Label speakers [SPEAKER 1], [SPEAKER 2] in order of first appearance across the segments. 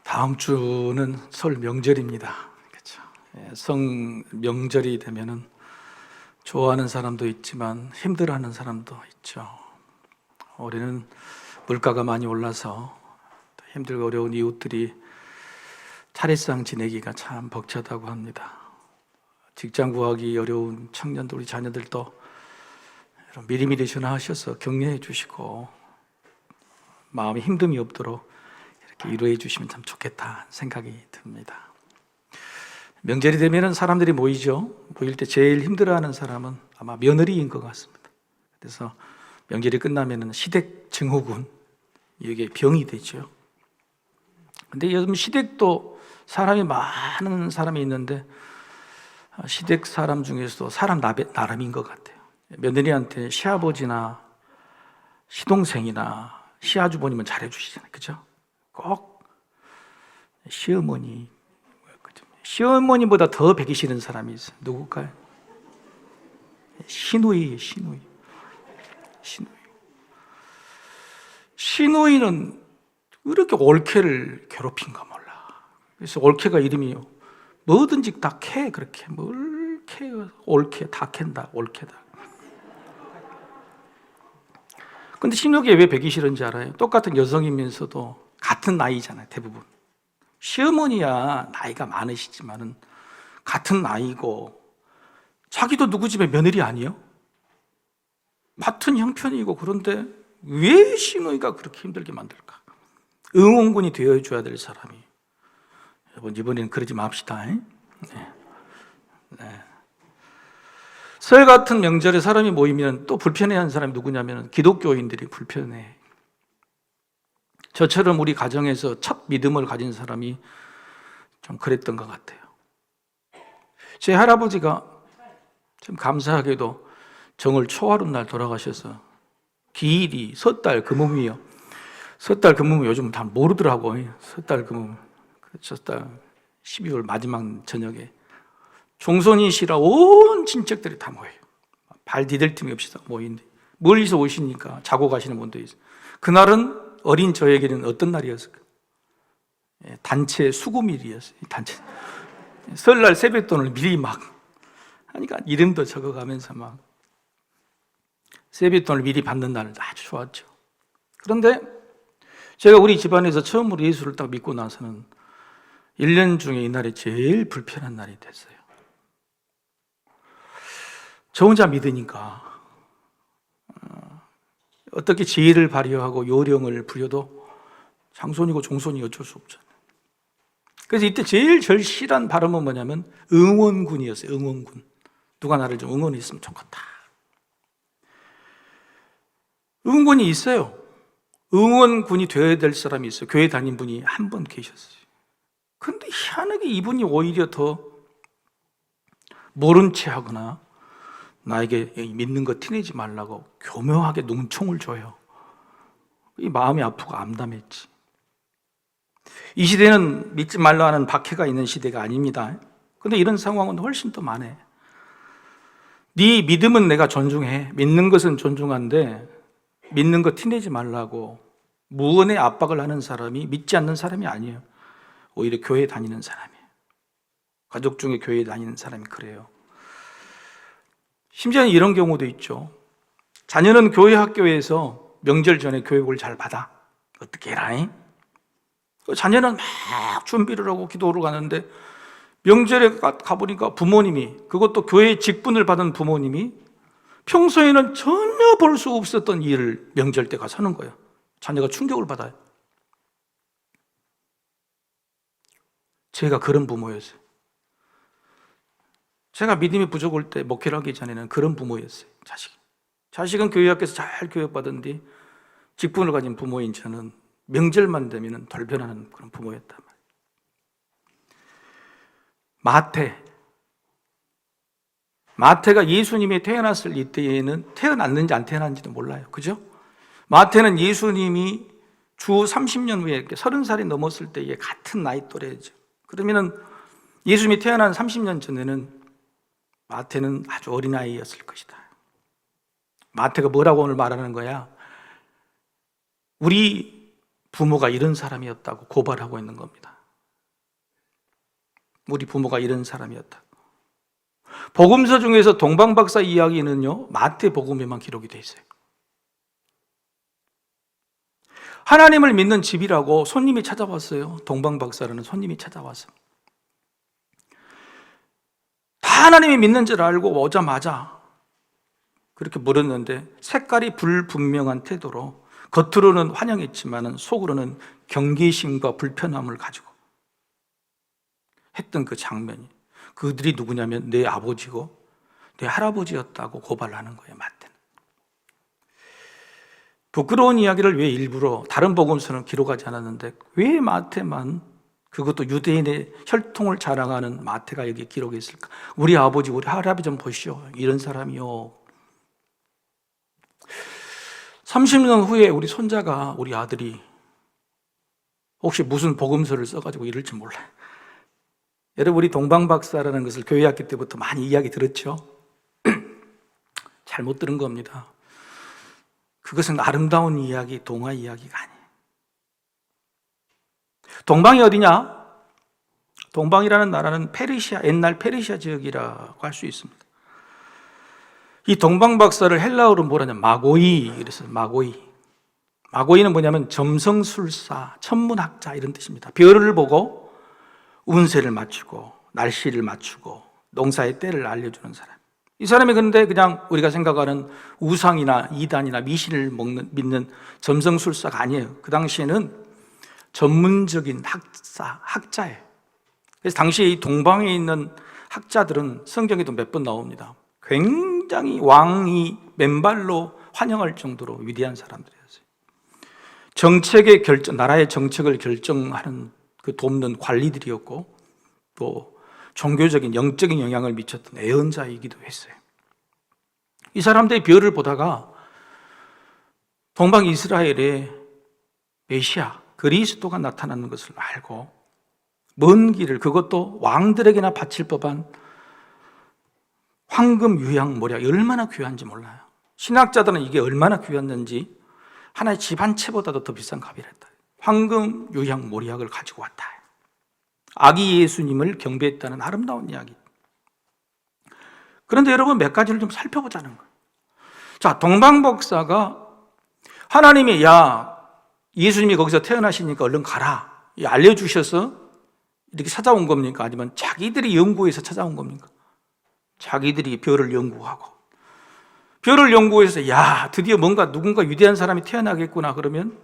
[SPEAKER 1] 다음 주는 설 명절입니다. 그렇죠? 성 명절이 되면은 좋아하는 사람도 있지만 힘들어하는 사람도 있죠. 올해는 물가가 많이 올라서 힘들고 어려운 이웃들이 차례상 지내기가 참 벅차다고 합니다. 직장 구하기 어려운 청년들, 우리 자녀들도 미리미리 전화하셔서 격려해 주시고 마음에 힘듦이 없도록 이렇게 위로해 주시면 참 좋겠다 생각이 듭니다. 명절이 되면 사람들이 모이죠. 모일 때 제일 힘들어하는 사람은 아마 며느리인 것 같습니다. 그래서 명절이 끝나면 시댁 증후군, 이게 병이 되죠. 근데 요즘 시댁도 사람이 많은 사람이 있는데 시댁 사람 중에서도 사람 나름인 것 같아요. 며느리한테 시아버지나 시동생이나 시아주버님은 잘해주시잖아요. 그죠? 꼭 시어머니보다 더 배기 싫은 사람이 있어요. 누굴까요? 시누이예요. 시누이는 왜 이렇게 올케를 괴롭힌가 몰라. 그래서 올케가 이름이요, 뭐든지 다 캐. 그렇게 뭘 캐요. 올케 다 캔다. 올케다. 근데 시누이가 왜 배기 싫은지 알아요? 똑같은 여성이면서도 같은 나이잖아요. 대부분 시어머니야 나이가 많으시지만은 같은 나이고 자기도 누구 집에 며느리 아니에요? 같은 형편이고. 그런데 왜 시누이가 그렇게 힘들게 만들까? 응원군이 되어줘야 될 사람이. 여러분, 이번에는 그러지 맙시다. 네. 설 같은 명절에 사람이 모이면 또 불편해하는 사람이 누구냐면 기독교인들이 불편해. 저처럼 우리 가정에서 첫 믿음을 가진 사람이 좀 그랬던 것 같아요. 제 할아버지가 참 감사하게도 정월 초하룻 날 돌아가셔서 기일이 섣달 금음이요. 섣달 금음은 요즘 다 모르더라고. 섣달 금음. 섣달 12월 마지막 저녁에 종손이시라 온 친척들이 다 모여요. 발 디딜 틈이 없이 다 모이는데 멀리서 오시니까 자고 가시는 분도 있어요. 그날은 어린 저에게는 어떤 날이었을까? 단체 수금일이었어요. 단체 설날 세뱃돈을 미리 막 하니까 이름도 적어가면서 막 세뱃돈을 미리 받는 날 아주 좋았죠. 그런데 제가 우리 집안에서 처음으로 예수를 딱 믿고 나서는 1년 중에 이날이 제일 불편한 날이 됐어요. 저 혼자 믿으니까 어떻게 지혜를 발휘하고 요령을 부려도 장손이고 종손이 어쩔 수 없잖아요. 그래서 이때 제일 절실한 발언은 뭐냐면 응원군이었어요. 응원군. 누가 나를 좀 응원했으면 좋겠다. 응원군이 있어요. 응원군이 되어야 될 사람이 있어요. 교회 다닌 분이 한 분 계셨어요. 그런데 희한하게 이분이 오히려 더 모른 체 하거나 나에게 믿는 거 티내지 말라고 교묘하게 농총을 줘요. 이 마음이 아프고 암담했지. 이 시대는 믿지 말라 하는 박해가 있는 시대가 아닙니다. 그런데 이런 상황은 훨씬 더 많아. 네 믿음은 내가 존중해. 믿는 것은 존중한데 믿는 거 티내지 말라고 무언의 압박을 하는 사람이 믿지 않는 사람이 아니에요. 오히려 교회 다니는 사람이에요. 가족 중에 교회 다니는 사람이 그래요. 심지어는 이런 경우도 있죠. 자녀는 교회 학교에서 명절 전에 교육을 잘 받아. 어떻게 해라? 자녀는 막 준비를 하고 기도를 가는데 명절에 가보니까 부모님이, 그것도 교회 직분을 받은 부모님이 평소에는 전혀 볼 수 없었던 일을 명절 때 가서 하는 거예요. 자녀가 충격을 받아요. 제가 그런 부모였어요. 제가 믿음이 부족할 때 목회를 하기 전에는 그런 부모였어요. 자식은 교회 학교에서 잘 교육받은 뒤 직분을 가진 부모인 저는 명절만 되면 돌변하는 그런 부모였단 말이에요. 마태가 예수님이 태어났을 이때에는 태어났는지 안 태어났는지도 몰라요. 그죠? 마태는 예수님이 주 30년 후에 30살이 넘었을 때에 같은 나이 또래죠. 그러면은 예수님이 태어난 30년 전에는 마태는 아주 어린아이였을 것이다. 마태가 뭐라고 오늘 말하는 거야? 우리 부모가 이런 사람이었다고 고발하고 있는 겁니다. 우리 부모가 이런 사람이었다. 복음서 중에서 동방박사 이야기는요, 마태복음에만 기록이 돼 있어요. 하나님을 믿는 집이라고 손님이 찾아왔어요. 동방박사라는 손님이 찾아왔어요. 다 하나님이 믿는 줄 알고 오자마자 그렇게 물었는데 색깔이 불분명한 태도로 겉으로는 환영했지만 속으로는 경계심과 불편함을 가지고 했던 그 장면이, 그들이 누구냐면 내 아버지고 내 할아버지였다고 고발하는 거예요. 마태는. 부끄러운 이야기를 왜 일부러 다른 복음서는 기록하지 않았는데 왜 마태만, 그것도 유대인의 혈통을 자랑하는 마태가 여기 기록했을까? 우리 아버지, 우리 할아버지 좀 보시오, 이런 사람이요. 30년 후에 우리 손자가, 우리 아들이 혹시 무슨 복음서를 써가지고 이럴지 몰라요. 여러분, 우리 동방박사라는 것을 교회 학기 때부터 많이 이야기 들었죠? 잘못 들은 겁니다. 그것은 아름다운 이야기, 동화 이야기가 아니에요. 동방이 어디냐? 동방이라는 나라는 페르시아, 옛날 페르시아 지역이라고 할 수 있습니다. 이 동방박사를 헬라어로 뭐라냐? 마고이. 그래서 마고이. 마고이는 뭐냐면 점성술사, 천문학자 이런 뜻입니다. 별을 보고 운세를 맞추고 날씨를 맞추고 농사의 때를 알려주는 사람. 이 사람이 근데 그냥 우리가 생각하는 우상이나 이단이나 미신을 믿는 점성술사가 아니에요. 그 당시에는 전문적인 학자예요. 그래서 당시에 이 동방에 있는 학자들은 성경에도 몇 번 나옵니다. 굉장히 왕이 맨발로 환영할 정도로 위대한 사람들이었어요. 정책의 나라의 정책을 결정하는 그 돕는 관리들이었고, 또 종교적인 영적인 영향을 미쳤던 애언자이기도 했어요. 이 사람들의 별을 보다가 동방 이스라엘에 메시아 그리스도가 나타나는 것을 알고 먼 길을, 그것도 왕들에게나 바칠 법한 황금 유향 모략이 얼마나 귀한지 몰라요. 신학자들은 이게 얼마나 귀했는지 하나의 집 한 채보다도 더 비싼 값이라 했다. 황금 유향 모략을 가지고 왔다. 아기 예수님을 경배했다는 아름다운 이야기. 그런데 여러분, 몇 가지를 좀 살펴보자는 거예요. 자, 동방박사가 하나님이 예수님이 거기서 태어나시니까 얼른 가라 알려주셔서 이렇게 찾아온 겁니까? 아니면 자기들이 연구해서 찾아온 겁니까? 자기들이 별을 연구하고, 별을 연구해서 드디어 뭔가 누군가 위대한 사람이 태어나겠구나 그러면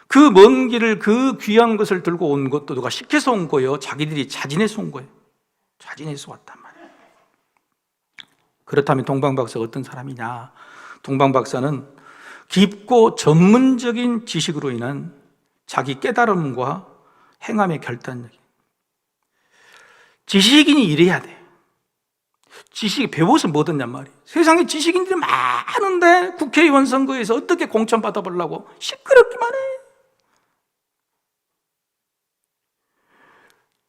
[SPEAKER 1] 그 먼 길을, 그 귀한 것을 들고 온 것도 누가 시켜서 온 거예요? 자기들이 자진해서 온 거예요? 자진해서 왔단 말이에요. 그렇다면 동방박사가 어떤 사람이냐? 동방박사는 깊고 전문적인 지식으로 인한 자기 깨달음과 행함의 결단력이. 지식인이 이래야 돼. 지식이 배워서 뭐 듣냔 말이에요. 세상에 지식인들이 많은데 국회의원 선거에서 어떻게 공천 받아보려고 시끄럽기만 해.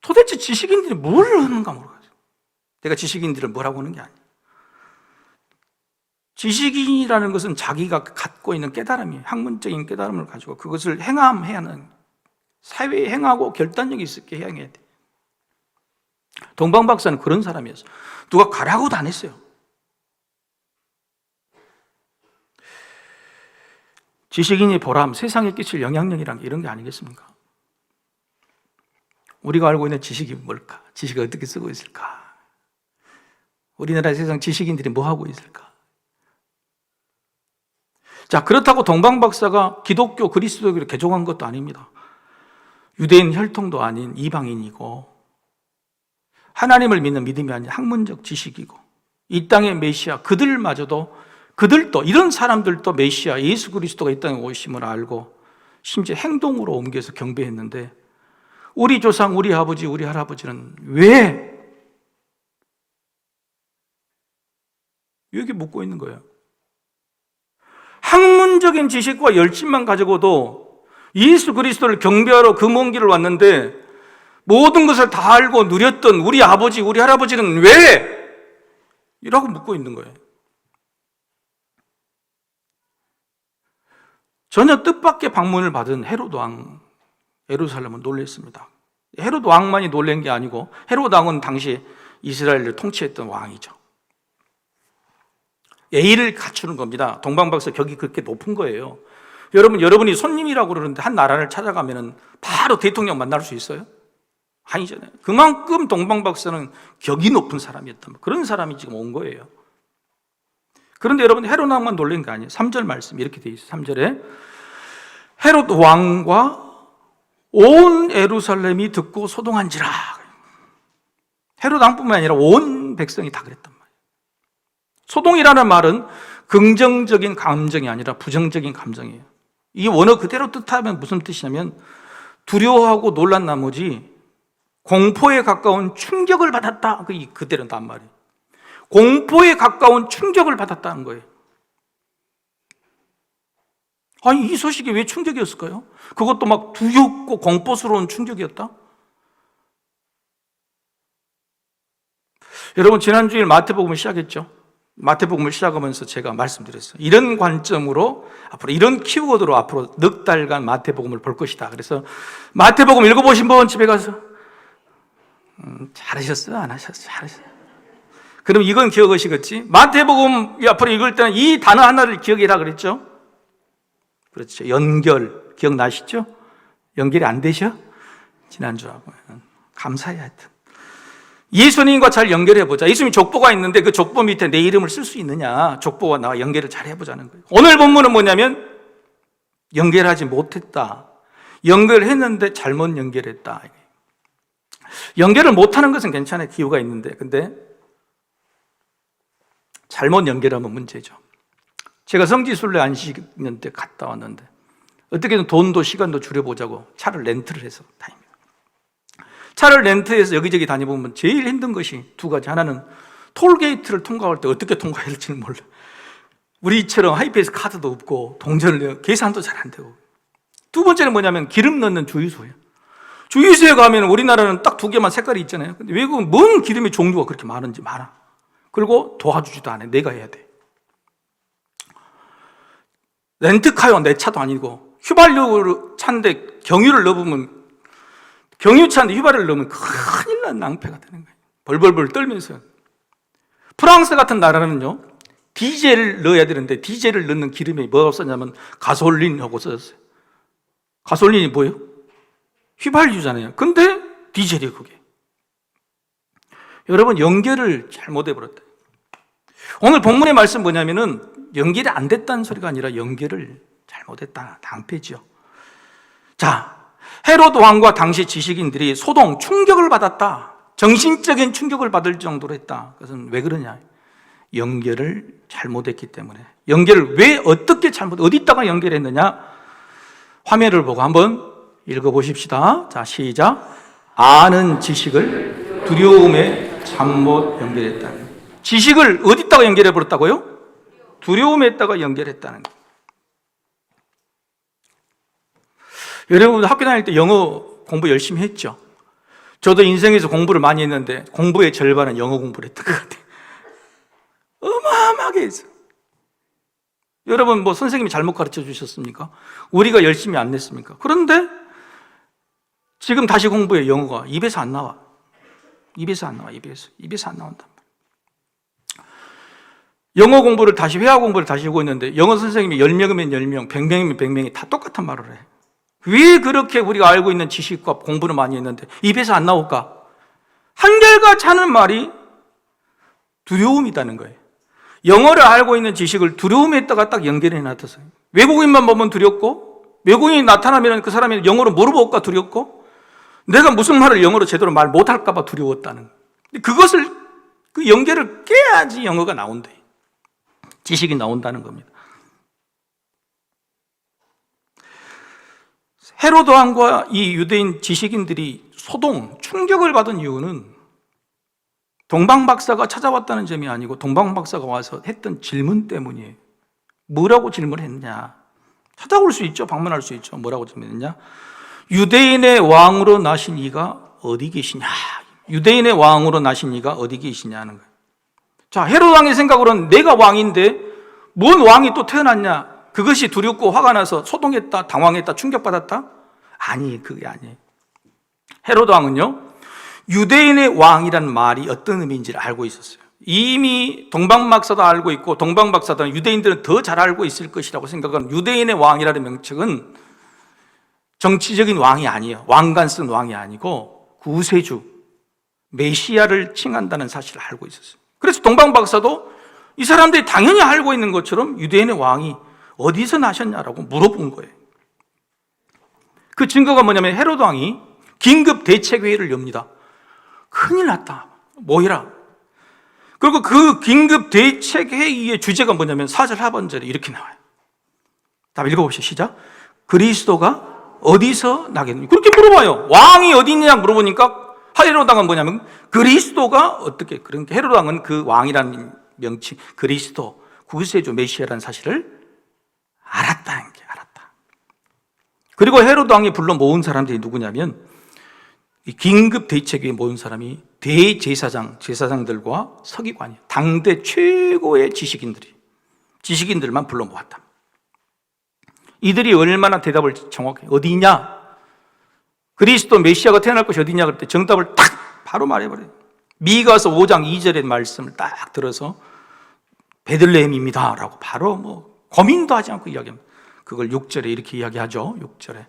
[SPEAKER 1] 도대체 지식인들이 뭘 하는가 모르겠어요. 내가 지식인들을 뭐라고 하는 게 아니에요. 지식인이라는 것은 자기가 갖고 있는 깨달음이에요. 학문적인 깨달음을 가지고 그것을 행함해야 하는, 사회에 행하고 결단력이 있게 해야 돼. 동방박사는 그런 사람이었어요. 누가 가라고도 안 했어요. 지식인의 보람, 세상에 끼칠 영향력이란 게 이런 게 아니겠습니까? 우리가 알고 있는 지식이 뭘까? 지식을 어떻게 쓰고 있을까? 우리나라 세상 지식인들이 뭐 하고 있을까? 자, 그렇다고 동방박사가 기독교 그리스도교를 개종한 것도 아닙니다. 유대인 혈통도 아닌 이방인이고 하나님을 믿는 믿음이 아닌 학문적 지식이고 이 땅의 메시아, 그들도 이런 사람들도 메시아 예수 그리스도가 이 땅에 오심을 알고 심지어 행동으로 옮겨서 경배했는데, 우리 조상, 우리 아버지, 우리 할아버지는 왜 이렇게 묻고 있는 거예요? 학문적인 지식과 열심만 가지고도 예수 그리스도를 경배하러 그 먼 길을 왔는데 모든 것을 다 알고 누렸던 우리 아버지, 우리 할아버지는 왜? 이라고 묻고 있는 거예요. 전혀 뜻밖의 방문을 받은 헤롯 왕, 예루살렘은 놀랐습니다. 헤롯 왕만이 놀란 게 아니고 헤롯 왕은 당시 이스라엘을 통치했던 왕이죠. 예의를 갖추는 겁니다. 동방박사 격이 그렇게 높은 거예요. 여러분이 손님이라고 그러는데 한 나라를 찾아가면 바로 대통령 만날 수 있어요? 아니잖아요. 그만큼 동방박사는 격이 높은 사람이었단 말이에요. 그런 사람이 지금 온 거예요. 그런데 여러분, 헤롯 왕만 놀란 게 아니에요. 3절 말씀 이렇게 되어 있어요. 3절에 헤롯 왕과 온 예루살렘이 듣고 소동한지라. 헤롯 왕뿐만 아니라 온 백성이 다 그랬단 말이에요. 소동이라는 말은 긍정적인 감정이 아니라 부정적인 감정이에요. 이 원어 그대로 뜻하면 무슨 뜻이냐면 두려워하고 놀란 나머지 공포에 가까운 충격을 받았다. 그대로 단 말이에요. 공포에 가까운 충격을 받았다는 거예요. 아니, 이 소식이 왜 충격이었을까요? 그것도 막 두렵고 공포스러운 충격이었다? 여러분, 지난주일 마태복음을 시작했죠? 마태복음을 시작하면서 제가 말씀드렸어요. 이런 관점으로 앞으로, 이런 키워드로 앞으로 넉 달간 마태복음을 볼 것이다. 그래서 마태복음 읽어보신 분 집에 가서 잘하셨어요? 안 하셨어요? 잘하셨어요? 그럼 이건 기억하시겠지? 마태복음 앞으로 읽을 때는 이 단어 하나를 기억해라 그랬죠? 그렇죠. 연결, 기억나시죠? 연결이 안 되셔? 지난주하고. 감사해, 하여튼. 예수님과 잘 연결해보자. 예수님이 족보가 있는데 그 족보 밑에 내 이름을 쓸 수 있느냐? 족보와 나와 연결을 잘 해보자는 거예요. 오늘 본문은 뭐냐면 연결하지 못했다. 연결했는데 잘못 연결했다. 연결을 못하는 것은 괜찮아요. 기회가 있는데. 근데 잘못 연결하면 문제죠. 제가 성지순례 안식년 때 갔다 왔는데 어떻게든 돈도 시간도 줄여보자고 차를 렌트를 해서 다닙니다. 차를 렌트해서 여기저기 다녀보면 제일 힘든 것이 두 가지. 하나는 톨게이트를 통과할 때 어떻게 통과해야 할지는 몰라. 우리처럼 하이패스 카드도 없고 동전을 계산도 잘 안 되고. 두 번째는 뭐냐면 기름 넣는 주유소예요. 주유소에 가면 우리나라는 딱 두 개만 색깔이 있잖아요. 근데 외국은 뭔 기름의 종류가 그렇게 많아. 그리고 도와주지도 않아요. 내가 해야 돼. 렌트카요, 내 차도 아니고 휘발유 차인데 경유를 넣으면, 경유차인데 휘발유를 넣으면 큰일 난 낭패가 되는 거예요. 벌벌벌 떨면서. 프랑스 같은 나라는요, 디젤을 넣어야 되는데 디젤을 넣는 기름이 뭐가 썼냐면 가솔린하고 썼어요. 가솔린이 뭐예요? 휘발유잖아요. 근데 디젤이에요, 그게. 여러분, 연결을 잘못해버렸다. 오늘 본문의 말씀 뭐냐면은 연결이 안 됐다는 소리가 아니라 연결을 잘못했다. 낭패죠. 자, 헤롯 왕과 당시 지식인들이 소동, 충격을 받았다. 정신적인 충격을 받을 정도로 했다. 그것은 왜 그러냐? 연결을 잘못했기 때문에. 연결을 왜 어떻게 어디다가 연결했느냐? 화면을 보고 한번 읽어보십시다. 자, 시작. 아는 지식을 두려움에 잘못 연결했다. 지식을 어디다가 연결해버렸다고요? 두려움에다가 연결했다는 거예요. 여러분, 학교 다닐 때 영어 공부 열심히 했죠? 저도 인생에서 공부를 많이 했는데 공부의 절반은 영어 공부를 했던 것 같아요. 어마어마하게 했어요. 여러분, 뭐 선생님이 잘못 가르쳐 주셨습니까? 우리가 열심히 안 냈습니까? 그런데 지금 다시 공부해. 영어가 입에서 안 나와. 입에서 안 나온단 말이에요. 영어 공부를 다시, 회화 공부를 다시 하고 있는데 영어 선생님이 10명이면 10명, 100명이면 100명이 다 똑같은 말을 해. 왜 그렇게 우리가 알고 있는 지식과 공부를 많이 했는데 입에서 안 나올까? 한결같이 하는 말이 두려움이라는 거예요. 영어를 알고 있는 지식을 두려움에다가 딱 연결해 놨어요. 외국인만 보면 두렵고, 외국인이 나타나면 그 사람이 영어로 물어볼까 두렵고, 내가 무슨 말을 영어로 제대로 말 못할까 봐 두려웠다는 거예요. 그것을, 그 연결을 깨야지 영어가 나온대. 지식이 나온다는 겁니다. 헤롯 왕과 이 유대인 지식인들이 소동, 충격을 받은 이유는 동방박사가 찾아왔다는 점이 아니고 동방박사가 와서 했던 질문 때문이에요. 뭐라고 질문했냐? 찾아올 수 있죠. 방문할 수 있죠. 뭐라고 질문했냐? 유대인의 왕으로 나신 이가 어디 계시냐? 유대인의 왕으로 나신 이가 어디 계시냐는 거예요. 자, 헤롯 왕의 생각으로는 내가 왕인데 뭔 왕이 또 태어났냐? 그것이 두렵고 화가 나서 소동했다, 당황했다, 충격받았다? 아니, 그게 아니에요. 헤로드 왕은요, 유대인의 왕이란 말이 어떤 의미인지를 알고 있었어요. 이미 동방박사도 알고 있고, 동방박사도 유대인들은 더 잘 알고 있을 것이라고 생각하는 유대인의 왕이라는 명칭은 정치적인 왕이 아니에요. 왕관 쓴 왕이 아니고 구세주, 메시아를 칭한다는 사실을 알고 있었어요. 그래서 동방박사도 이 사람들이 당연히 알고 있는 것처럼 유대인의 왕이 어디서 나셨냐라고 물어본 거예요. 그 증거가 뭐냐면 헤로드 왕이 긴급 대책회의를 엽니다. 큰일 났다, 모이라. 그리고 그 긴급 대책회의의 주제가 뭐냐면 4절 하반절에 이렇게 나와요. 다 읽어봅시다. 시작. 그리스도가 어디서 나겠느냐, 그렇게 물어봐요. 왕이 어디 있느냐 물어보니까 헤로드 왕은 뭐냐면 그리스도가 어떻게, 그러니까 헤로드 왕은 그 왕이라는 명칭, 그리스도, 구세주, 메시아라는 사실을 알았다는 게, 알았다. 그리고 헤로드 왕이 불러 모은 사람들이 누구냐면 이 긴급 대책회에 모인 사람이 제사장들과 서기관이에요. 당대 최고의 지식인들만 불러 모았다. 이들이 얼마나 대답을 정확해, 어디냐, 그리스도 메시아가 태어날 것이 어디냐 그럴 때 정답을 딱 바로 말해버려요. 미가서 5장 2절의 말씀을 딱 들어서 베들레헴입니다 라고 바로 고민도 하지 않고 이야기합니다. 그걸 6절에 이렇게 이야기하죠. 6절에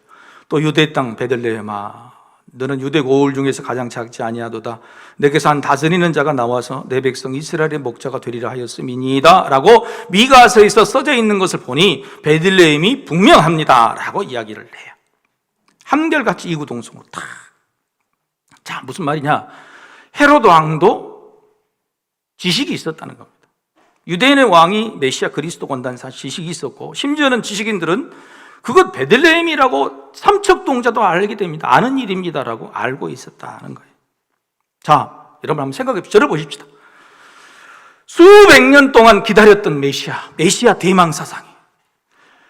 [SPEAKER 1] 또 유대 땅 베들레헴아, 너는 유대 고을 중에서 가장 작지 아니하도다. 내게서 한 다스리는 자가 나와서 내 백성 이스라엘의 목자가 되리라 하였음이니이다 라고 미가서에서 써져 있는 것을 보니 베들레헴이 분명합니다 라고 이야기를 해요. 한결같이 이구동성으로 다. 자, 무슨 말이냐, 헤로드 왕도 지식이 있었다는 겁니다. 유대인의 왕이 메시아 그리스도가 온다는 사실 지식이 있었고, 심지어는 지식인들은 그것 베들레헴이라고 삼척동자도 알게 됩니다. 아는 일입니다라고 알고 있었다는 거예요. 자, 여러분 한번 생각해 보십시다. 수백 년 동안 기다렸던 메시아 대망사상이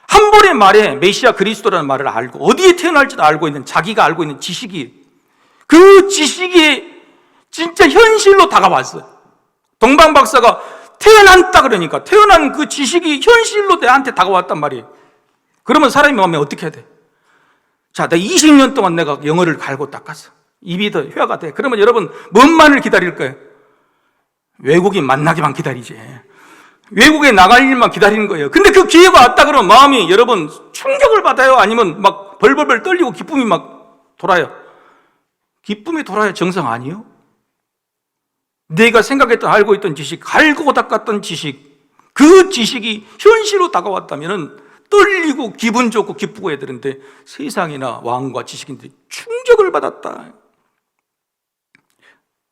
[SPEAKER 1] 한 번의 말에 메시아 그리스도라는 말을 알고 어디에 태어날지도 알고 있는, 자기가 알고 있는 지식이, 그 지식이 진짜 현실로 다가왔어요. 동방박사가 태어났다 그러니까 태어난 그 지식이 현실로 내한테 다가왔단 말이에요. 그러면 사람이 마음에 어떻게 해야 돼? 자, 나 20년 동안 내가 영어를 갈고 닦았어. 입이 더 회화가 돼. 그러면 여러분 뭔만을 기다릴 거예요? 외국인 만나기만 기다리지. 외국에 나갈 일만 기다리는 거예요. 근데 그 기회가 왔다 그러면 마음이 여러분 충격을 받아요? 아니면 막 벌벌벌 떨리고 기쁨이 막 돌아요? 기쁨이 돌아야 정상 아니에요? 내가 생각했던, 알고 있던 지식, 갈고 닦았던 지식, 그 지식이 현실로 다가왔다면 떨리고 기분 좋고 기쁘고 해야 되는데 세상이나 왕과 지식인들이 충격을 받았다,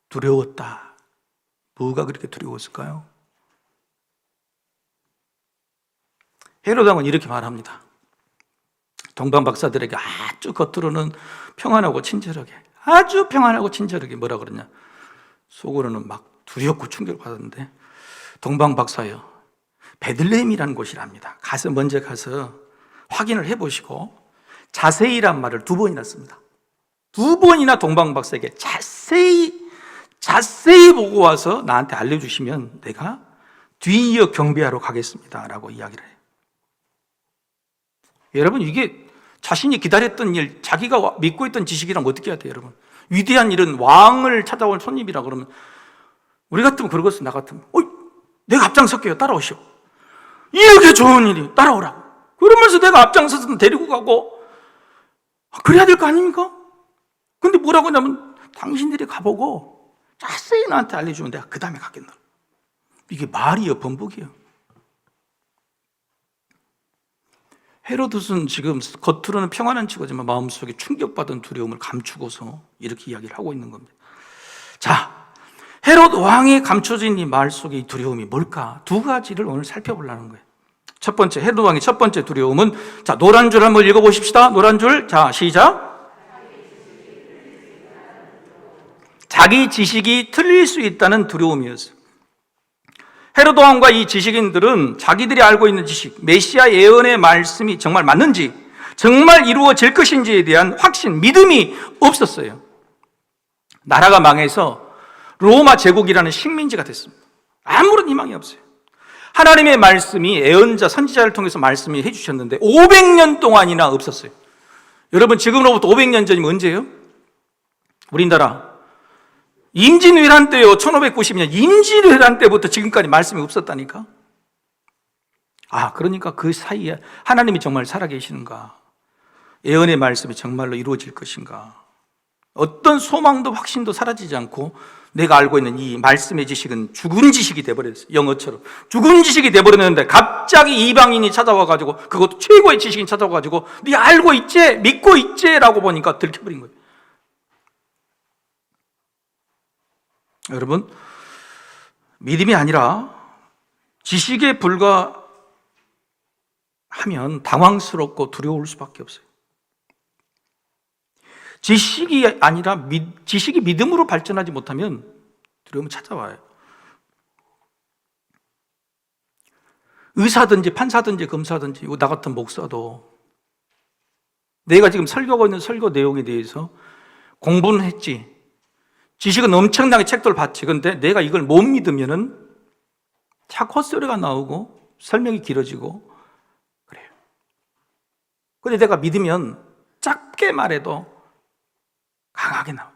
[SPEAKER 1] 두려웠다. 뭐가 그렇게 두려웠을까요? 헤로드 왕은 이렇게 말합니다. 동방 박사들에게 아주 겉으로는 평안하고 친절하게, 아주 평안하고 친절하게 뭐라 그러냐, 속으로는 막 두렵고 충격을 받았는데, 동방 박사요, 베들레헴이라는 곳이랍니다. 먼저 가서 확인을 해보시고 자세히란 말을 2번이나 씁니다. 2번이나 동방 박사에게 자세히 보고 와서 나한테 알려주시면 내가 뒤이어 경배하러 가겠습니다 라고 이야기를 해요. 여러분, 이게 자신이 기다렸던 일, 자기가 믿고 있던 지식이라면 어떻게 해야 돼요? 여러분, 위대한 일은 왕을 찾아올 손님이라 그러면 우리 같으면 그러겠어. 나 같으면 내가 앞장설게요, 따라오시오. 이렇게 좋은 일이 따라오라고 그러면서 내가 앞장서서 데리고 가고 그래야 될 거 아닙니까? 근데 뭐라고 하냐면 당신들이 가보고 자세히 나한테 알려주면 내가 그 다음에 가겠노라. 이게 말이에요, 번복이에요. 헤로드는 지금 겉으로는 평안한 척하지만 마음속에 충격받은 두려움을 감추고서 이렇게 이야기를 하고 있는 겁니다. 자, 헤롯 왕이 감춰진 이 말 속의 이 두려움이 뭘까? 2가지를 오늘 살펴보려는 거예요. 첫 번째, 헤롯 왕의 첫 번째 두려움은, 자, 노란 줄 한번 읽어보십시다. 노란 줄, 자, 시작. 자기 지식이 틀릴 수 있다는 두려움이었어요. 헤롯 왕과 이 지식인들은 자기들이 알고 있는 지식, 메시아 예언의 말씀이 정말 맞는지, 정말 이루어질 것인지에 대한 확신, 믿음이 없었어요. 나라가 망해서 로마 제국이라는 식민지가 됐습니다. 아무런 희망이 없어요. 하나님의 말씀이 예언자, 선지자를 통해서 말씀이 해주셨는데 500년 동안이나 없었어요. 여러분, 지금으로부터 500년 전이면 언제예요? 우리나라 임진왜란 때요. 1590년 임진왜란 때부터 지금까지 말씀이 없었다니까. 그러니까 그 사이에 하나님이 정말 살아계시는가, 예언의 말씀이 정말로 이루어질 것인가, 어떤 소망도 확신도 사라지지 않고 내가 알고 있는 이 말씀의 지식은 죽은 지식이 돼버렸어요. 영어처럼 죽은 지식이 돼버렸는데 갑자기 이방인이 찾아와가지고, 그것도 최고의 지식인 찾아와가지고 네 알고 있지? 믿고 있지? 라고 보니까 들켜버린 거예요. 여러분, 믿음이 아니라 지식에 불과하면 당황스럽고 두려울 수밖에 없어요. 지식이 아니라 지식이 믿음으로 발전하지 못하면 두려움이 찾아와요. 의사든지 판사든지 검사든지 나 같은 목사도 내가 지금 설교하고 있는 설교 내용에 대해서 공부는 했지, 지식은 엄청나게 책들을 봤지. 근데 내가 이걸 못 믿으면은 자꾸 헛소리가 나오고 설명이 길어지고 그래요. 근데 내가 믿으면 짧게 말해도 강하게 나와요.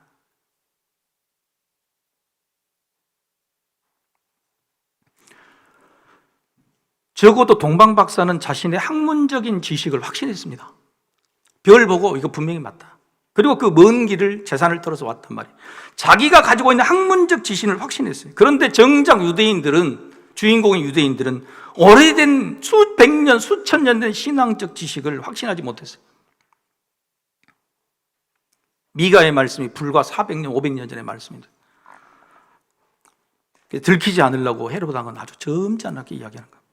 [SPEAKER 1] 적어도 동방 박사는 자신의 학문적인 지식을 확신했습니다. 별 보고 이거 분명히 맞다. 그리고 그 먼 길을 재산을 털어서 왔단 말이에요. 자기가 가지고 있는 학문적 지식을 확신했어요. 그런데 정작 유대인들은, 주인공인 유대인들은 오래된 수백 년, 수천 년 된 신앙적 지식을 확신하지 못했어요. 미가의 말씀이 불과 400년, 500년 전의 말씀입니다. 들키지 않으려고 헤롯왕은 아주 점잖게 이야기하는 거예요.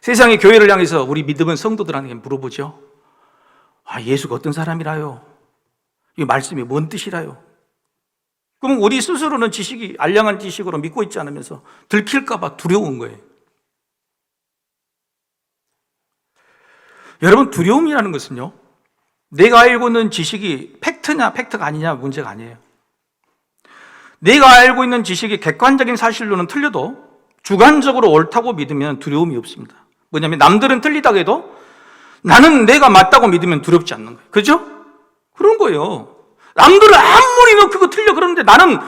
[SPEAKER 1] 세상의 교회를 향해서 우리 믿음은 성도들한테 물어보죠. 예수가 어떤 사람이라요? 이 말씀이 뭔 뜻이라요? 그럼 우리 스스로는 지식이 알량한 지식으로 믿고 있지 않으면서 들킬까 봐 두려운 거예요. 여러분, 두려움이라는 것은요, 내가 알고 있는 지식이 팩트냐 팩트가 아니냐 문제가 아니에요. 내가 알고 있는 지식이 객관적인 사실로는 틀려도 주관적으로 옳다고 믿으면 두려움이 없습니다. 뭐냐면 남들은 틀리다고 해도 나는 내가 맞다고 믿으면 두렵지 않는 거예요. 그죠? 그런 거예요. 남들은 아무리 너 그거 틀려 그러는데 나는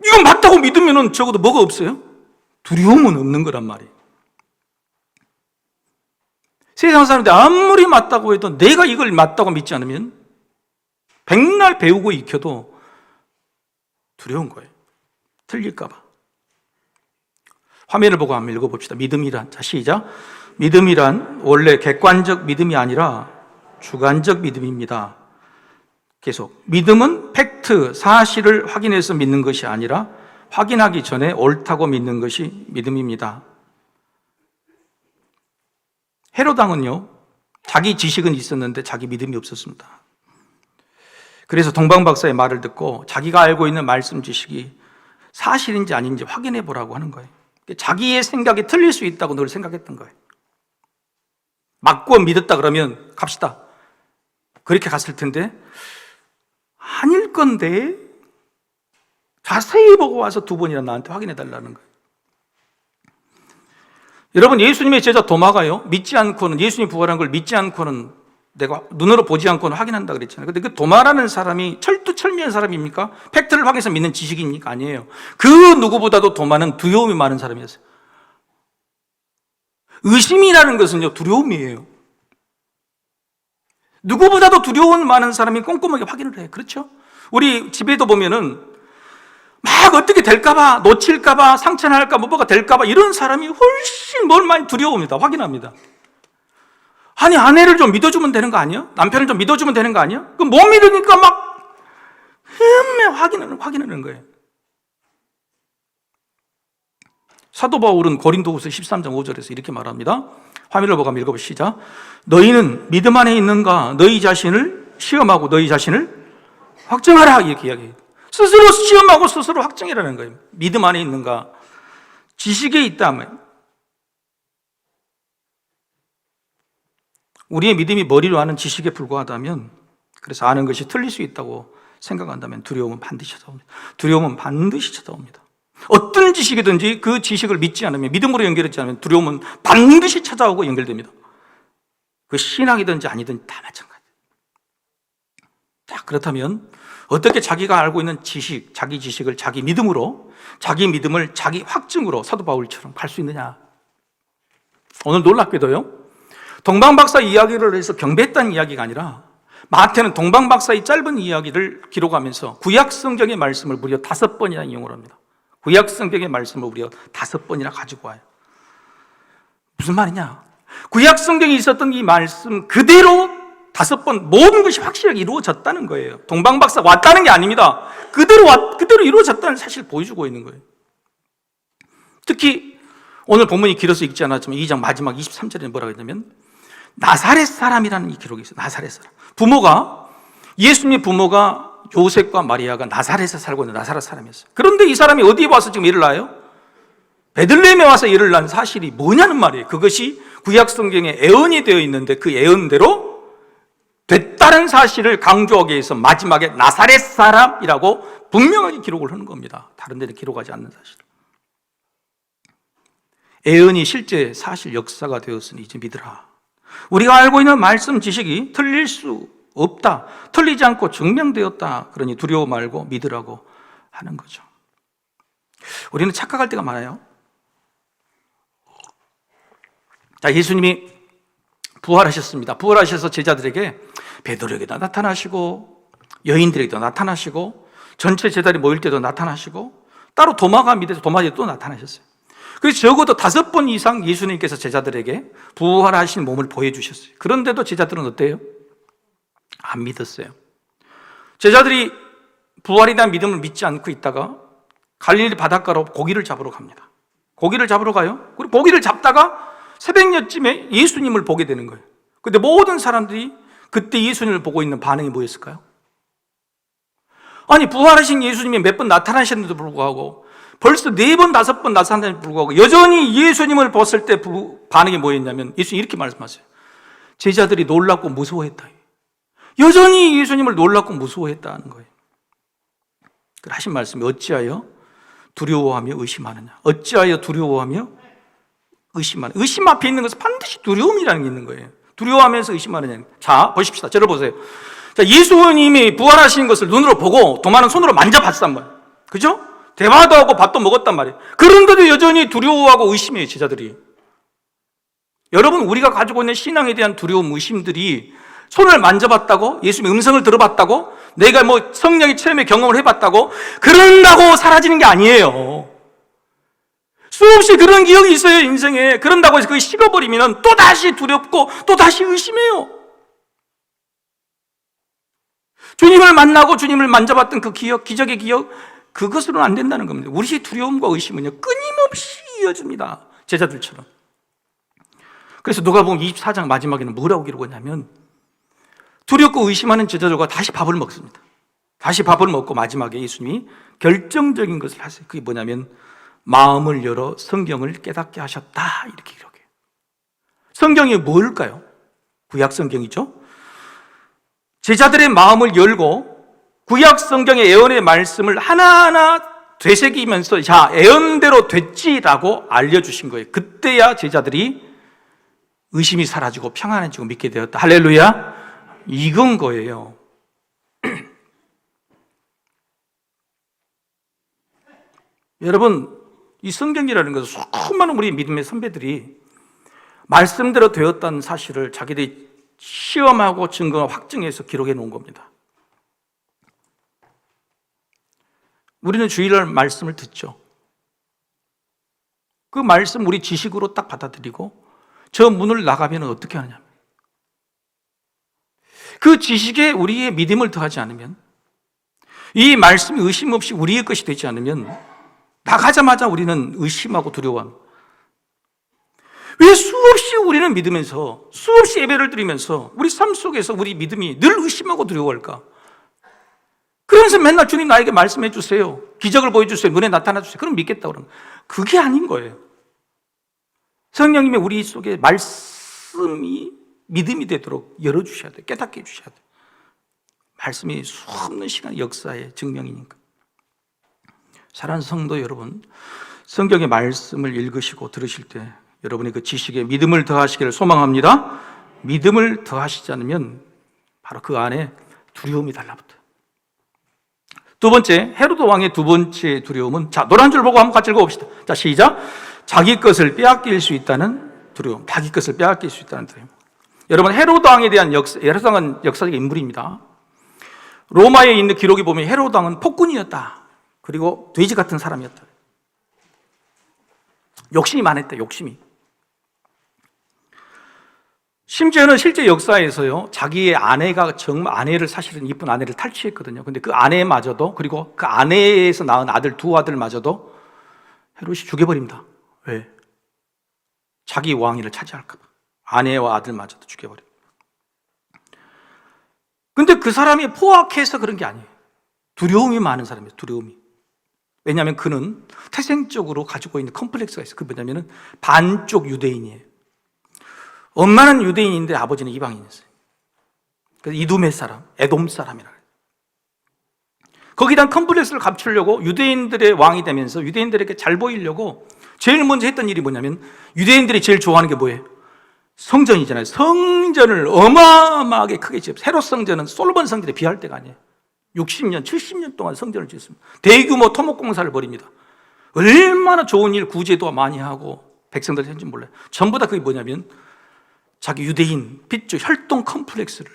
[SPEAKER 1] 이건 맞다고 믿으면 적어도 뭐가 없어요? 두려움은 없는 거란 말이에요. 세상 사람들 아무리 맞다고 해도 내가 이걸 맞다고 믿지 않으면 백날 배우고 익혀도 두려운 거예요. 틀릴까 봐. 화면을 보고 한번 읽어봅시다. 믿음이란, 자 시작. 믿음이란 원래 객관적 믿음이 아니라 주관적 믿음입니다. 계속. 믿음은 팩트, 사실을 확인해서 믿는 것이 아니라 확인하기 전에 옳다고 믿는 것이 믿음입니다. 헤롯왕은요, 자기 지식은 있었는데 자기 믿음이 없었습니다. 그래서 동방 박사의 말을 듣고 자기가 알고 있는 말씀 지식이 사실인지 아닌지 확인해 보라고 하는 거예요. 자기의 생각이 틀릴 수 있다고 늘 생각했던 거예요. 맞고 믿었다 그러면 갑시다. 그렇게 갔을 텐데 아닐 건데 자세히 보고 와서 2번이나 나한테 확인해 달라는 거예요. 여러분, 예수님의 제자 도마가요, 믿지 않고는, 예수님이 부활한 걸 믿지 않고는, 내가 눈으로 보지 않고는 확인한다 그랬잖아요. 근데 그 도마라는 사람이 철두철미한 사람입니까? 팩트를 확인해서 믿는 지식입니까? 아니에요. 그 누구보다도 도마는 두려움이 많은 사람이었어요. 의심이라는 것은요, 두려움이에요. 누구보다도 두려움 많은 사람이 꼼꼼하게 확인을 해요. 그렇죠? 우리 집에도 보면은 막 어떻게 될까봐, 놓칠까봐, 상처날까, 뭐가 될까봐 이런 사람이 훨씬 뭘 많이 두려워합니다. 확인합니다. 아니, 아내를 좀 믿어주면 되는 거 아니야? 남편을 좀 믿어주면 되는 거 아니야? 그럼 못 믿으니까 막 확인하는 거예요. 사도 바울은 고린도후서 13장 5절에서 이렇게 말합니다. 화면을 보고 한번 읽어보시죠. 너희는 믿음 안에 있는가? 너희 자신을 시험하고 너희 자신을 확정하라. 이렇게 이야기해요. 스스로 시험하고 스스로 확정이라는 거예요. 믿음 안에 있는가? 지식에 있다면, 우리의 믿음이 머리로 아는 지식에 불과하다면, 그래서 아는 것이 틀릴 수 있다고 생각한다면 두려움은 반드시 찾아옵니다. 두려움은 반드시 찾아옵니다. 어떤 지식이든지 그 지식을 믿지 않으면, 믿음으로 연결하지 않으면 두려움은 반드시 찾아오고 연결됩니다. 그 신학이든지 아니든지 다 마찬가지예요. 자, 그렇다면 어떻게 자기가 알고 있는 지식, 자기 지식을 자기 믿음으로, 자기 믿음을 자기 확증으로 사도 바울처럼 갈 수 있느냐? 오늘 놀랍게도요, 동방박사 이야기를 해서 경배했다는 이야기가 아니라 마태는 동방박사의 짧은 이야기를 기록하면서 구약성경의 말씀을 무려 5번이나 인용을 합니다. 구약성경의 말씀을 무려 5번이나 가지고 와요. 무슨 말이냐? 구약성경에 있었던 이 말씀 그대로 5번 모든 것이 확실하게 이루어졌다는 거예요. 동방박사 왔다는 게 아닙니다. 그대로 이루어졌다는 사실을 보여주고 있는 거예요. 특히 오늘 본문이 길어서 읽지 않았지만 2장 마지막 23절에 뭐라고 했냐면 나사렛 사람이라는 이 기록이 있어요. 나사렛 사람. 예수님의 부모가 요셉과 마리아가 나사렛에 살고 있는 나사렛 사람이었어요. 그런데 이 사람이 어디에 와서 지금 일을 낳아요? 베들레헴에 와서 일을 낳은 사실이 뭐냐는 말이에요. 그것이 구약성경에 예언이 되어 있는데 그 예언대로 됐다는 사실을 강조하기 위해서 마지막에 나사렛 사람이라고 분명하게 기록을 하는 겁니다. 다른 데는 기록하지 않는 사실. 예언이 실제 사실 역사가 되었으니 이제 믿으라. 우리가 알고 있는 말씀 지식이 틀릴 수 없다. 틀리지 않고 증명되었다. 그러니 두려워 말고 믿으라고 하는 거죠. 우리는 착각할 때가 많아요. 자, 예수님이 부활하셨습니다. 부활하셔서 제자들에게 베드로에게도 나타나시고 여인들에게도 나타나시고 전체 제자들이 모일 때도 나타나시고 따로 도마가 밑에서 도마에 또 나타나셨어요. 그래서 적어도 5번 이상 예수님께서 제자들에게 부활하신 몸을 보여주셨어요. 그런데도 제자들은 어때요? 안 믿었어요. 제자들이 부활에 대한 믿음을 믿지 않고 있다가 갈릴리 바닷가로 고기를 잡으러 갑니다. 고기를 잡으러 가요. 그리고 고기를 잡다가 새벽녘쯤에 예수님을 보게 되는 거예요. 그런데 모든 사람들이 그때 예수님을 보고 있는 반응이 뭐였을까요? 아니, 부활하신 예수님이 몇 번 나타나셨는데도 불구하고 벌써 4번, 5번 나타났는데도 불구하고 여전히 예수님을 봤을 때 반응이 뭐였냐면 예수님이 이렇게 말씀하세요. 제자들이 놀랍고 무서워했다. 여전히 예수님을 놀랍고 무서워했다는 거예요. 그 하신 말씀이 어찌하여 두려워하며 의심하느냐. 어찌하여 두려워하며 의심하느냐. 의심 앞에 있는 것은 반드시 두려움이라는 게 있는 거예요. 두려워하면서 의심하느냐. 자, 보십시다. 저를 보세요. 자, 예수님이 부활하신 것을 눈으로 보고 도마는 손으로 만져봤단 말이에요. 그죠? 대화도 하고 밥도 먹었단 말이에요. 그런데도 여전히 두려워하고 의심해요, 제자들이. 여러분, 우리가 가지고 있는 신앙에 대한 두려움, 의심들이 손을 만져봤다고, 예수님의 음성을 들어봤다고, 내가 뭐 성령의 체험의 경험을 해봤다고, 그런다고 사라지는 게 아니에요. 수없이 그런 기억이 있어요, 인생에. 그런다고 해서 그게 식어버리면 또다시 두렵고 또다시 의심해요. 주님을 만나고 주님을 만져봤던 그 기억, 기적의 기억, 그것으로는 안 된다는 겁니다. 우리 두려움과 의심은요, 끊임없이 이어집니다. 제자들처럼. 그래서 누가복음 24장 마지막에는 뭐라고 기록하냐면 두렵고 의심하는 제자들과 다시 밥을 먹습니다. 다시 밥을 먹고 마지막에 예수님이 결정적인 것을 하세요. 그게 뭐냐면 마음을 열어 성경을 깨닫게 하셨다, 이렇게 기록해요. 성경이 뭘까요? 구약 성경이죠. 제자들의 마음을 열고 구약 성경의 예언의 말씀을 하나하나 되새기면서 자, 예언대로 됐지라고 알려주신 거예요. 그때야 제자들이 의심이 사라지고 평안해지고 믿게 되었다. 할렐루야. 이건 거예요. 여러분, 이 성경이라는 것은 수많은 우리 믿음의 선배들이 말씀대로 되었다는 사실을 자기들이 시험하고 증거와 확증해서 기록해 놓은 겁니다. 우리는 주일날 말씀을 듣죠. 그 말씀 우리 지식으로 딱 받아들이고 저 문을 나가면 어떻게 하느냐. 그 지식에 우리의 믿음을 더하지 않으면, 이 말씀이 의심 없이 우리의 것이 되지 않으면 나가자마자 우리는 의심하고 두려워합니다. 왜 수없이 우리는 믿으면서, 수없이 예배를 드리면서 우리 삶 속에서 우리 믿음이 늘 의심하고 두려워할까? 그러면서 맨날 주님 나에게 말씀해 주세요, 기적을 보여주세요, 눈에 나타나 주세요, 그럼 믿겠다고 그러는 거예요. 그게 아닌 거예요. 성령님의 우리 속에 말씀이 믿음이 되도록 열어주셔야 돼요. 깨닫게 해주셔야 돼요. 말씀이 수없는 시간 역사의 증명이니까. 사랑하는 성도 여러분, 성경의 말씀을 읽으시고 들으실 때 여러분이 그 지식에 믿음을 더하시기를 소망합니다. 믿음을 더하시지 않으면 바로 그 안에 두려움이 달라붙어요. 두 번째, 헤로드 왕의 두 번째 두려움은, 자, 노란 줄 보고 한번 같이 읽어봅시다. 자, 시작. 자기 것을 빼앗길 수 있다는 두려움. 자기 것을 빼앗길 수 있다는 두려움. 여러분, 헤로드 왕에 대한 헤로드 왕은 역사적 인물입니다. 로마에 있는 기록에 보면 헤로드 왕은 폭군이었다. 그리고 돼지 같은 사람이었다. 욕심이 많았다. 욕심이. 심지어는 실제 역사에서요, 자기의 아내가 정말 아내를 사실은 이쁜 아내를 탈취했거든요. 근데 그 아내마저도, 그리고 그 아내에서 낳은 아들 두 아들마저도 헤롯이 죽여버립니다. 왜? 자기 왕위를 차지할까봐. 아내와 아들마저도 죽여버립니다. 근데 그 사람이 포악해서 그런 게 아니에요. 두려움이 많은 사람이에요. 두려움이. 왜냐하면 그는 태생적으로 가지고 있는 컴플렉스가 있어요. 그게 뭐냐면 반쪽 유대인이에요. 엄마는 유대인인데 아버지는 이방인이었어요. 그래서 이두메 사람, 에돔 사람이라 해요. 거기다 컴플렉스를 감추려고 유대인들의 왕이 되면서 유대인들에게 잘 보이려고 제일 먼저 했던 일이 뭐냐면, 유대인들이 제일 좋아하는 게 뭐예요? 성전이잖아요. 성전을 어마어마하게 크게 지었어요. 헤롯 성전은 솔로몬 성전에 비할 때가 아니에요. 60년, 70년 동안 성전을 짓습니다. 대규모 토목공사를 벌입니다. 얼마나 좋은 일, 구제도 많이 하고 백성들 했는지 몰라요. 전부 다 그게 뭐냐면 자기 유대인, 핏줄, 혈통 컴플렉스를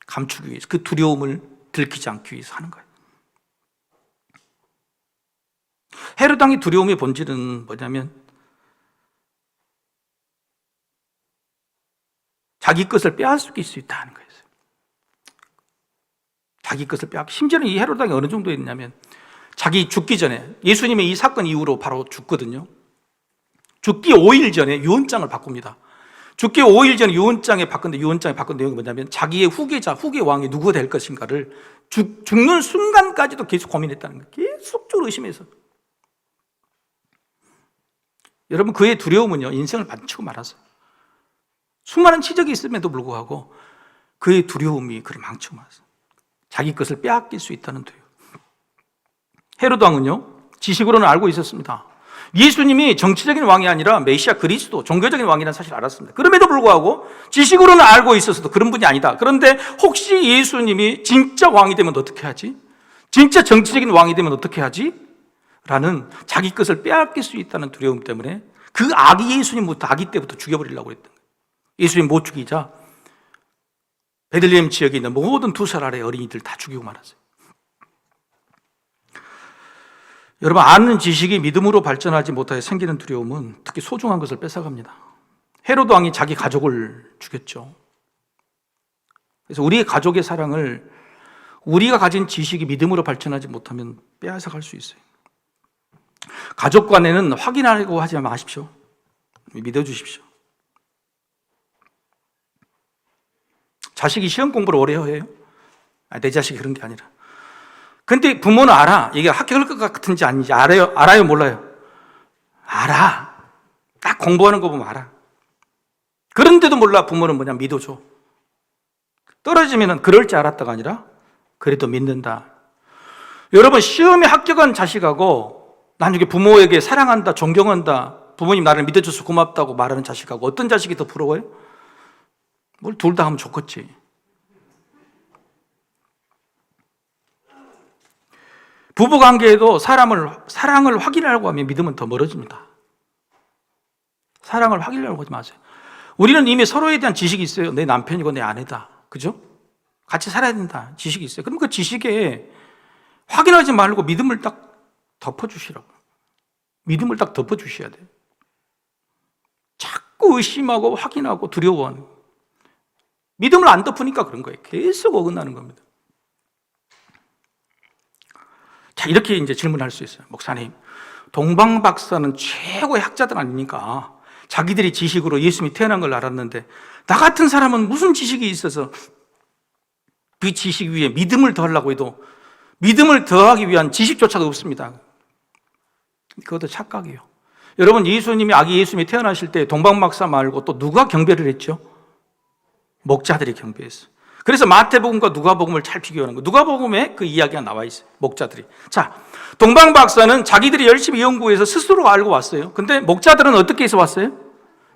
[SPEAKER 1] 감추기 위해서, 그 두려움을 들키지 않기 위해서 하는 거예요. 헤롯 왕의 두려움의 본질은 뭐냐면 자기 것을 빼앗길 수 있다는 거예요. 자기 것을 빼앗기. 심지어는 이 헤롯 왕이 어느 정도였냐면, 자기 죽기 전에, 예수님의 이 사건 이후로 바로 죽거든요. 죽기 5일 전에 유언장을 바꿉니다. 죽기 5일 전에 유언장에 바꾼 내용이 뭐냐면, 자기의 후계자, 후계 왕이 누구가 될 것인가를 죽는 순간까지도 계속 고민했다는 거예요. 계속적으로 의심해서. 여러분, 그의 두려움은요, 인생을 망치고 말았어요. 수많은 치적이 있음에도 불구하고 그의 두려움이 그를 망치고 말았어요. 자기 것을 빼앗길 수 있다는 두려움. 헤롯 왕은요, 지식으로는 알고 있었습니다. 예수님이 정치적인 왕이 아니라 메시아 그리스도, 종교적인 왕이라는 사실을 알았습니다. 그럼에도 불구하고 지식으로는 알고 있었어도 그런 분이 아니다. 그런데 혹시 예수님이 진짜 왕이 되면 어떻게 하지? 진짜 정치적인 왕이 되면 어떻게 하지? 라는 자기 것을 빼앗길 수 있다는 두려움 때문에 그 아기 예수님부터 아기 때부터 죽여버리려고 했던 거예요. 예수님 못 죽이자 베들레헴 지역에 있는 모든 2살 아래 어린이들 다 죽이고 말았어요. 여러분, 아는 지식이 믿음으로 발전하지 못하여 생기는 두려움은 특히 소중한 것을 뺏어갑니다. 헤롯 왕이 자기 가족을 죽였죠. 그래서 우리의 가족의 사랑을 우리가 가진 지식이 믿음으로 발전하지 못하면 빼앗아갈 수 있어요. 가족 간에는 확인하려고 하지 마십시오. 믿어주십시오. 자식이 시험 공부를 오래 해요? 내 자식이 그런 게 아니라. 근데 부모는 알아. 이게 합격할 것 같은지 아닌지 알아요? 알아요? 몰라요? 알아. 딱 공부하는 거 보면 알아. 그런데도 몰라. 부모는 뭐냐? 믿어줘. 떨어지면 그럴 줄 알았다가 아니라 그래도 믿는다. 여러분, 시험에 합격한 자식하고 나중에 부모에게 사랑한다, 존경한다, 부모님 나를 믿어줘서 고맙다고 말하는 자식하고 어떤 자식이 더 부러워요? 뭘 둘 다 하면 좋겠지. 부부관계에도 사랑을 확인하려고 하면 믿음은 더 멀어집니다. 사랑을 확인하려고 하지 마세요. 우리는 이미 서로에 대한 지식이 있어요. 내 남편이고 내 아내다. 그죠? 같이 살아야 된다. 지식이 있어요. 그럼 그 지식에 확인하지 말고 믿음을 딱 덮어주시라고. 믿음을 딱 덮어주셔야 돼요. 자꾸 의심하고 확인하고 두려워하는 거예요. 믿음을 안 덮으니까 그런 거예요. 계속 어긋나는 겁니다. 자, 이렇게 이제 질문할 수 있어요. 목사님, 동방박사는 최고의 학자들 아닙니까? 자기들이 지식으로 예수님이 태어난 걸 알았는데 나 같은 사람은 무슨 지식이 있어서 그 지식 위에 믿음을 더하려고 해도 믿음을 더하기 위한 지식조차도 없습니다. 그것도 착각이에요. 여러분, 예수님이 아기 예수님이 태어나실 때 동방박사 말고 또 누가 경배를 했죠? 목자들이 경배했어요. 그래서 마태복음과 누가복음을 잘 비교하는 거예요. 누가복음에 그 이야기가 나와 있어요. 목자들이. 자, 동방 박사는 자기들이 열심히 연구해서 스스로 알고 왔어요. 근데 목자들은 어떻게 해서 왔어요?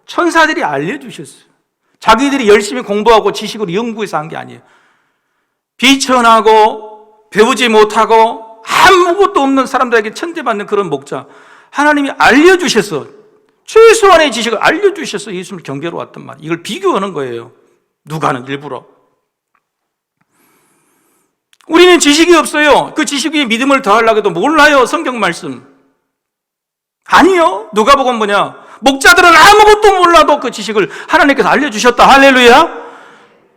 [SPEAKER 1] 천사들이 알려주셨어요. 자기들이 열심히 공부하고 지식으로 연구해서 한 게 아니에요. 비천하고 배우지 못하고 아무것도 없는 사람들에게 천대받는 그런 목자, 하나님이 알려주셔서, 최소한의 지식을 알려주셔서 예수님을 경배로 왔단 말이에요. 이걸 비교하는 거예요. 누가는 일부러. 우리는 지식이 없어요. 그 지식 위에 믿음을 더하려고 해도 몰라요, 성경 말씀. 아니요. 누가복음 뭐냐? 목자들은 아무것도 몰라도 그 지식을 하나님께서 알려주셨다. 할렐루야.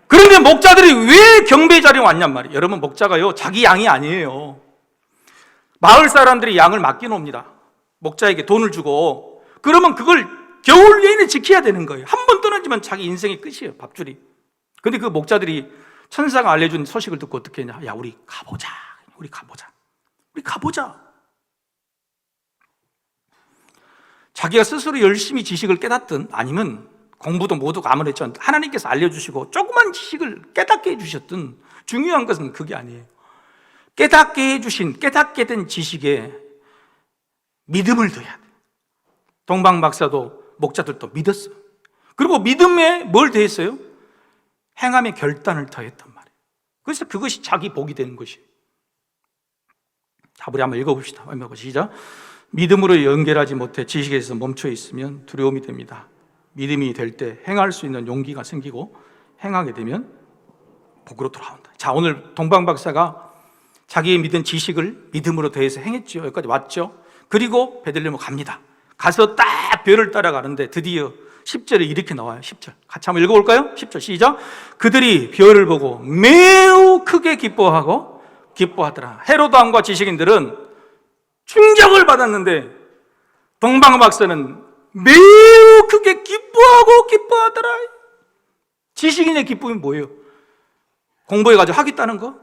[SPEAKER 1] 그런데 목자들이 왜 경배 자리에 왔냔 말이에요. 여러분, 목자가요, 자기 양이 아니에요. 마을 사람들이 양을 맡겨놓습니다. 목자에게 돈을 주고. 그러면 그걸 겨울 내내 지켜야 되는 거예요. 한 번 떨어지면 자기 인생의 끝이에요, 밥줄이. 근데 그 목자들이 천사가 알려준 소식을 듣고 어떻게 했냐? 야, 우리 가보자. 우리 가보자. 자기가 스스로 열심히 지식을 깨닫든 아니면 공부도 모두가 아무랬죠. 하나님께서 알려주시고 조그만 지식을 깨닫게 해주셨든 중요한 것은 그게 아니에요. 깨닫게 된 지식에 믿음을 둬야 돼. 동방 박사도 목자들도 믿었어요. 그리고 믿음에 뭘 더했어요? 행함의 결단을 더했단 말이에요. 그래서 그것이 자기 복이 되는 것이에요. 자, 우리 한번 읽어봅시다. 시작. 믿음으로 연결하지 못해 지식에서 멈춰 있으면 두려움이 됩니다. 믿음이 될 때 행할 수 있는 용기가 생기고 행하게 되면 복으로 돌아온다. 자, 오늘 동방 박사가 자기의 믿은 지식을 믿음으로 더해서 행했죠. 여기까지 왔죠. 그리고 베들레헴으로 갑니다. 가서 딱 별을 따라가는데 드디어 10절에 이렇게 나와요. 10절 같이 한번 읽어볼까요? 10절 시작. 그들이 별을 보고 매우 크게 기뻐하더라. 헤로드 왕과 지식인들은 충격을 받았는데 동방 박사는 매우 크게 기뻐하더라. 지식인의 기쁨이 뭐예요? 공부해가지고 하겠다는 거?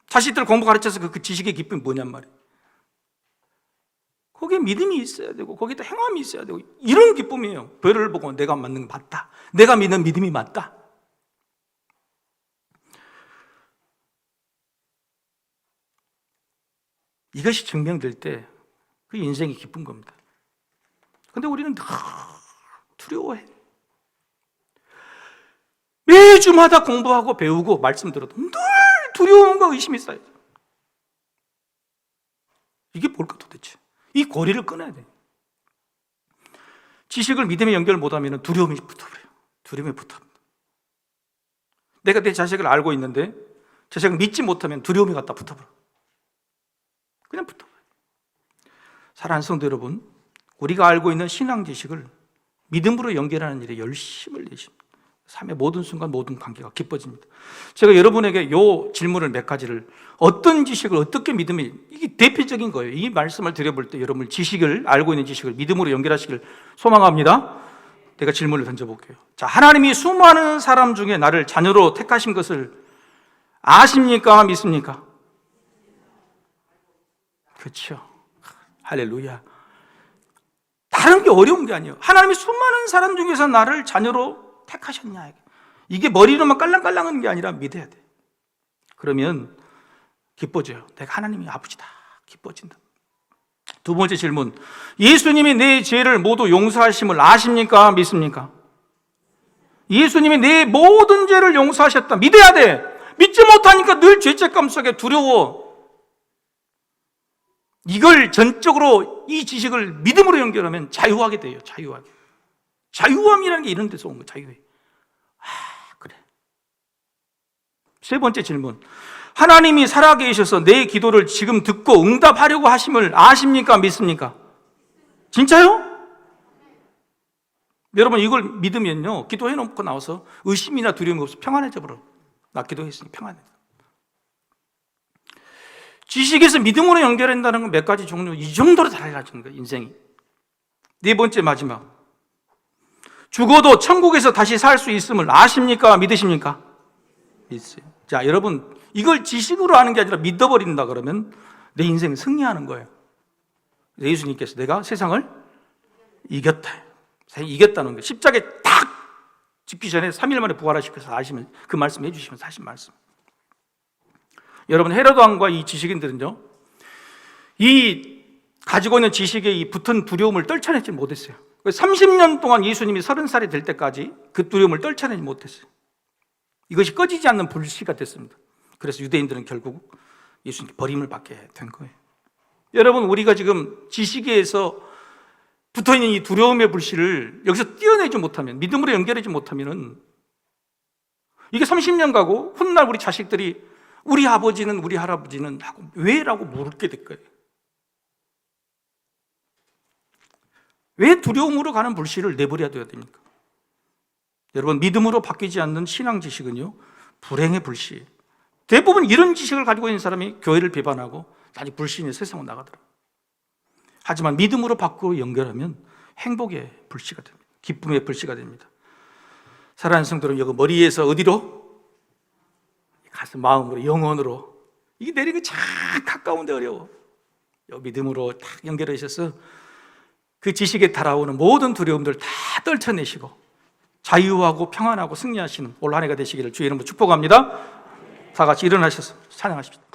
[SPEAKER 1] 자식들 공부 가르쳐서 그 지식의 기쁨이 뭐냔 말이에요. 거기에 믿음이 있어야 되고 거기다 행함이 있어야 되고 이런 기쁨이에요. 별을 보고 내가 맞는 거 맞다. 내가 믿는 믿음이 맞다. 이것이 증명될 때 그 인생이 기쁜 겁니다. 근데 우리는 늘 두려워해. 매주마다 공부하고 배우고 말씀 들어도 늘 두려움과 의심이 쌓여요. 이게 뭘까 도대체? 이 고리를 끊어야 돼. 지식을 믿음에 연결 못하면 두려움이 붙어버려요. 두려움이 붙어버려요. 내가 내 자식을 알고 있는데 자식을 믿지 못하면 두려움이 갖다 붙어버려. 그냥 붙어버려. 사랑하는 성도 여러분, 우리가 알고 있는 신앙 지식을 믿음으로 연결하는 일에 열심을 내십니다. 삶의 모든 순간 모든 관계가 기뻐집니다. 제가 여러분에게 이 질문을 몇 가지를, 어떤 지식을 어떻게 믿음이, 이게 대표적인 거예요. 이 말씀을 드려볼 때 여러분 지식을, 알고 있는 지식을 믿음으로 연결하시길 소망합니다. 내가 질문을 던져볼게요. 자, 하나님이 수많은 사람 중에 나를 자녀로 택하신 것을 아십니까? 믿습니까? 그렇죠. 할렐루야. 다른 게 어려운 게 아니에요. 하나님이 수많은 사람 중에서 나를 자녀로 택하셨냐. 이게 머리로만 깔랑깔랑하는 게 아니라 믿어야 돼. 그러면 기뻐져요. 내가 하나님이 아버지다. 기뻐진다. 두 번째 질문. 예수님이 내 죄를 모두 용서하심을 아십니까? 믿습니까? 예수님이 내 모든 죄를 용서하셨다. 믿어야 돼. 믿지 못하니까 늘 죄책감 속에 두려워. 이걸 전적으로 이 지식을 믿음으로 연결하면 자유하게 돼요. 자유하게. 자유함이라는 게 이런 데서 온 거예요. 자유해. 그래. 세 번째 질문. 하나님이 살아계셔서 내 기도를 지금 듣고 응답하려고 하심을 아십니까? 믿습니까? 진짜요? 여러분, 이걸 믿으면요, 기도해 놓고 나와서 의심이나 두려움이 없어 평안해져 버려. 나 기도했으니 평안해. 지식에서 믿음으로 연결한다는 건 몇 가지 종류, 이 정도로 달라지는 거예요, 인생이. 네 번째, 마지막. 죽어도 천국에서 다시 살 수 있음을 아십니까? 믿으십니까? 믿으세요. 자, 여러분, 이걸 지식으로 하는 게 아니라 믿어버린다 그러면 내 인생을 승리하는 거예요. 예수님께서 내가 세상을 이겼다. 이겼다는 거예요. 십자가에 딱 죽기 전에 3일 만에 부활하시켜서 하시면 그 말씀 해주시면서 하신 말씀. 여러분, 헤로드 왕과 이 지식인들은요, 이 가지고 있는 지식에 이 붙은 두려움을 떨쳐내지 못했어요. 30년 동안 예수님이 30살이 될 때까지 그 두려움을 떨쳐내지 못했어요. 이것이 꺼지지 않는 불씨가 됐습니다. 그래서 유대인들은 결국 예수님께 버림을 받게 된 거예요. 여러분, 우리가 지금 지식에서 붙어있는 이 두려움의 불씨를 여기서 떼어내지 못하면, 믿음으로 연결하지 못하면 이게 30년 가고 훗날 우리 자식들이 우리 아버지는 우리 할아버지는 하고 왜? 라고 물게 될 거예요. 왜 두려움으로 가는 불씨를 내버려야 됩니까? 여러분, 믿음으로 바뀌지 않는 신앙 지식은요, 불행의 불씨. 대부분 이런 지식을 가지고 있는 사람이 교회를 비판하고 다시 불신의 세상으로 나가더라고요. 하지만 믿음으로 바꾸고 연결하면 행복의 불씨가 됩니다. 기쁨의 불씨가 됩니다. 사랑하는 성도는 여기 머리에서 어디로? 가슴, 마음으로, 영혼으로. 이게 내리기 참 가까운데 어려워. 믿음으로 딱 연결하셔서 그 지식에 달아오는 모든 두려움들 다 떨쳐내시고 자유하고 평안하고 승리하시는 올 한 해가 되시기를 주의 이름으로 축복합니다. 다 같이 일어나셔서 찬양하십시오.